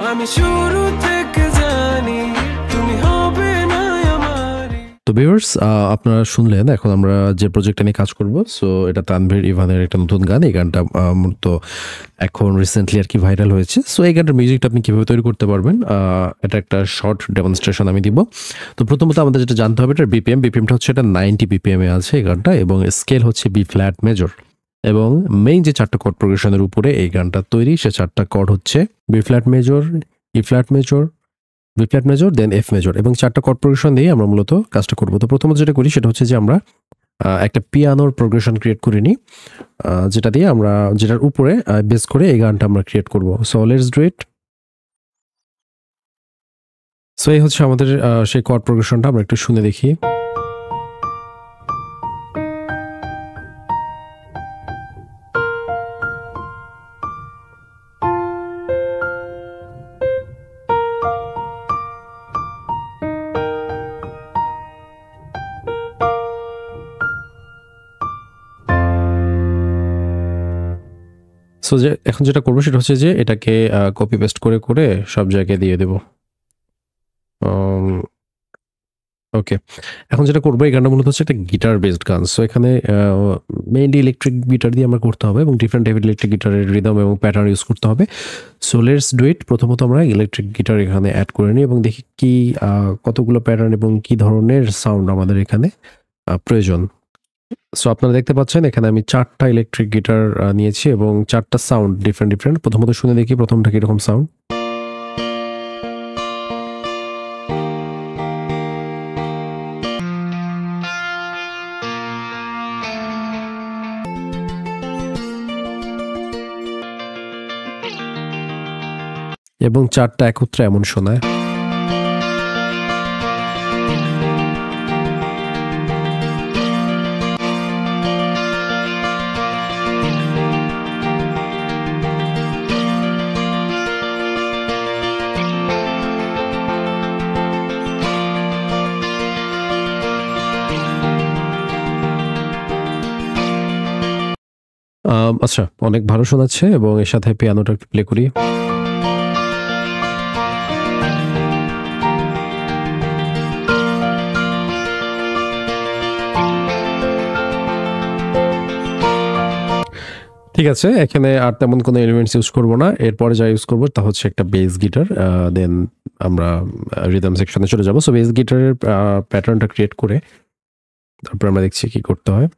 আমি শুরু থেকে জানি তুমি হবে না আমারই। তো ভিউয়ার্স, আপনারা শুনলেন এখন আমরা যে প্রজেক্টটা নিয়ে কাজ করব। সো এটা তানভীর ইভানের একটা নতুন গান। এই গানটা মূলত এখন রিসেন্টলি আর কি ভাইরাল হয়েছে। সো এই গানটার মিউজিকটা আপনি কীভাবে তৈরি করতে পারবেন, এটা একটা শর্ট ডেমনস্ট্রেশন আমি দিব। তো প্রথমত আমাদের যেটা জানতে হবে এটার বিপিএমটা হচ্ছে এটা 90 বিপিএম এ আছে এই গানটা, এবং স্কেল হচ্ছে বি ফ্ল্যাট মেজর, এবং মেইন যে 4টা কর্ড প্রোগ্রেশনের উপরে এই গানটা তৈরি, সে 4টা কর্ড হচ্ছে B flat major, E flat major, B flat major, then F major, এবং 4টা কর্ড প্রোগ্রেশন দিয়ে আমরা মূলত কাজটা করব। তো প্রথমত যেটা করি সেটা হচ্ছে যে আমরা একটা পিয়ানোর প্রোগ্রেশন ক্রিয়েট করে নিই, যেটার উপরে বেস করে এই গানটা আমরা ক্রিয়েট করব। So let's do it. So এই হচ্ছে আমাদের সেই কর্ড প্রোগ্রেশনটা, আমরা একটু শুনে দেখি। সো এখন যেটা করবো সেটা হচ্ছে যে এটাকে কপি পেস্ট করে করে সব জায়গায় দিয়ে দেব। ওকে, এখন যেটা করবো এই গানটা মূলত হচ্ছে একটা গিটার বেসড গান। সো এখানে মেইনলি ইলেকট্রিক গিটার দিয়ে আমরা করতে হবে, এবং ডিফারেন্ট টাইপের ইলেকট্রিক গিটারের রিদম এবং প্যাটার্ন ইউজ করতে হবে। So let's do it. প্রথমত আমরা ইলেকট্রিক গিটার এখানে অ্যাড করে নিই এবং দেখি কি কতগুলো প্যাটার্ন এবং কি ধরনের সাউন্ড আমাদের এখানে প্রয়োজন। সো আপনারা দেখতে পাচ্ছেন এখানে আমি 4টা ইলেকট্রিক গিটার নিয়েছি এবং 4টা সাউন্ড ডিফারেন্ট। প্রথমত শুনে দেখি প্রথমটা কিরকম সাউন্ড। এবং 4টা একত্রে এমন শোনায়। আচ্ছা, অনেক ভালো শোনাচ্ছে, এবং এর সাথে পিয়ানোটা একটু প্লে করি। ঠিক আছে, এখানে আর তেমন কোনো এলিমেন্টস ইউজ করবো না। এরপরে যা ইউজ করবো তা হচ্ছে একটা বেস গিটার, দেন আমরা রিদম সেকশনে চলে যাবো। সো বেস গিটারের প্যাটার্নটা ক্রিয়েট করে তারপর আমরা দেখছি কি করতে হয়।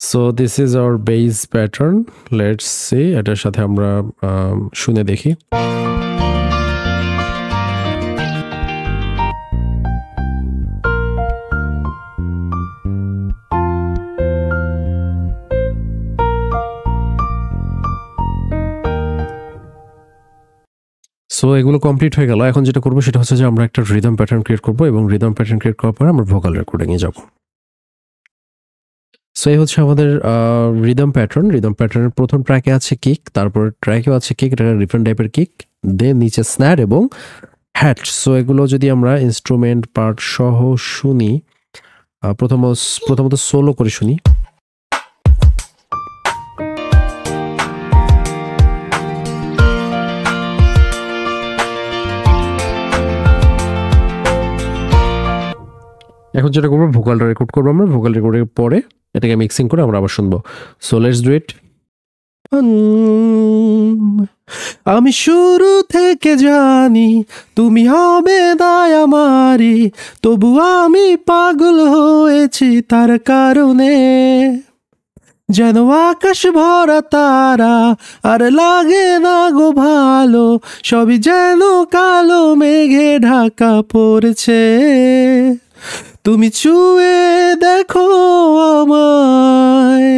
So this is our base pattern, let's see. এটার সাথে আমরা শুনে দেখি। সো এগুলো কমপ্লিট হয়ে গেল। এখন যেটা করবো সেটা হচ্ছে যে আমরা একটা রিদম প্যাটার্ন ক্রিয়েট করবো, এবং রিদম প্যাটার্ন ক্রিয়েট করার পরে আমরা ভোকাল রেকর্ডিংয়ে যাব। সো এই হচ্ছে আমাদের রিদম প্যাটার্নের প্রথম ট্র্যাকে আছে কিক, তারপর ট্র্যাকেও আছে কিক, এটা ডিফারেন্ট টাইপের কিক, দেন নিচে স্ন্যার এবং হ্যাট। সো এগুলো যদি আমরা ইনস্ট্রুমেন্ট পার্ট সহ শুনি, প্রথমত সোলো করে শুনি। এখন যেটা করবো ভোকালটা রেকর্ড করবো আমরা, ভোকাল রেকর্ডের পরে এটাকে মিক্সিং করে আমরা আবার শুনবো। So let's do it. আমি শুরু থেকে জানি তুমি হবে দায় আমারই, তবু আমি পাগল হয়েছি তার কারণে। যেন আকাশ ভরা তারা আর লাগে না গো ভালো, সবই যেন কালো মেঘে ঢাকা পড়েছে। তুমি ছুঁয়ে দেখো আমায়,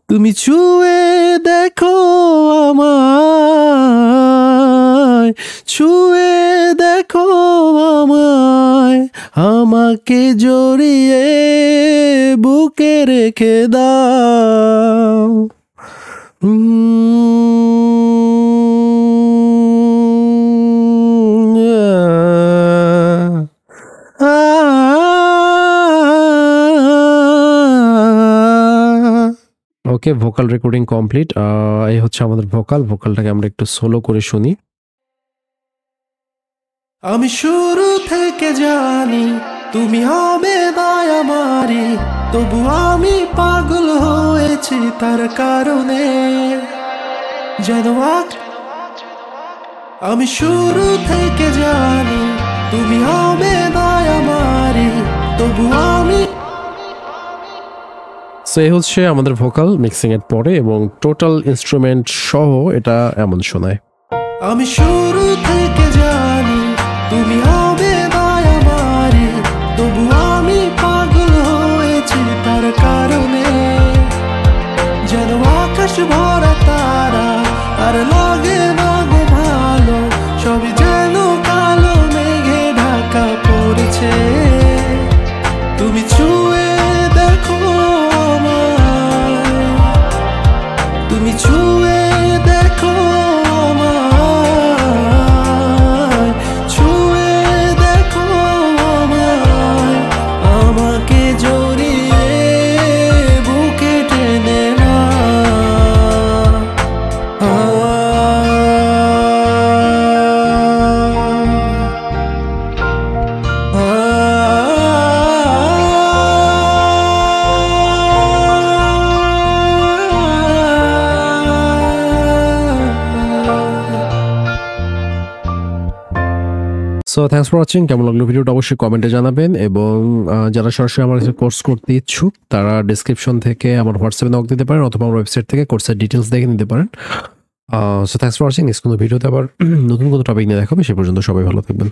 তুমি ছুঁয়ে দেখো আমায়, ছুঁয়ে দেখো আমায়, আমাকে জড়িয়ে বুকে রেখে দাও। ওকে, ওকে, ভোকাল রেকর্ডিং কমপ্লিট। এই হচ্ছে আমাদের ভোকালটাকে আমরা একটু সোলো করে শুনি। আমি শুরু থেকে জানি তুমি হবে দয়ামারি, তবু আমি পাগল হয়েছি তার কারণে। যেন আমি শুরু থেকে জানি তুমি হবে দয়ামারি, তবু আমি। সো এই হচ্ছে আমাদের ভোকাল মিক্সিং এর পরে, এবং টোটাল ইনস্ট্রুমেন্ট সহ এটা এমন শোনায়। আমি শুরু থেকে জানি তুমি হবে দয়ামারি, তবু আমি পাগল হয়েছি তার কারণে। যেন আকাশ ভরা তারা আর লাগে না গো ভালো, সবই যেন কালো মেঘে ঢাকা পড়েছে। তুমি ছুঁয়ে দেখো আমায়, তুমি ছুঁয়ে দেখো আমায়, ছুঁয়ে দেখো আমায়, আমাকে জড়িয়ে বুকে টেনে না। So thanks for watching. কেমন লাগলো ভিডিওটা অবশ্যই কমেন্টে জানাবেন, এবং যারা সরাসরি আমার কাছে কোর্স করতে ইচ্ছুক তারা ডিসক্রিপশন থেকে আমার হোয়াটসঅ্যাপে নক দিতে পারেন, অথবা আমার ওয়েবসাইট থেকে কোর্সের ডিটেলস দেখে নিতে পারেন। So thanks for watching. Next কোনো ভিডিওতে আবার নতুন কোনো টপিক নিয়ে দেখাবে। সে পর্যন্ত সবাই ভালো থাকবেন।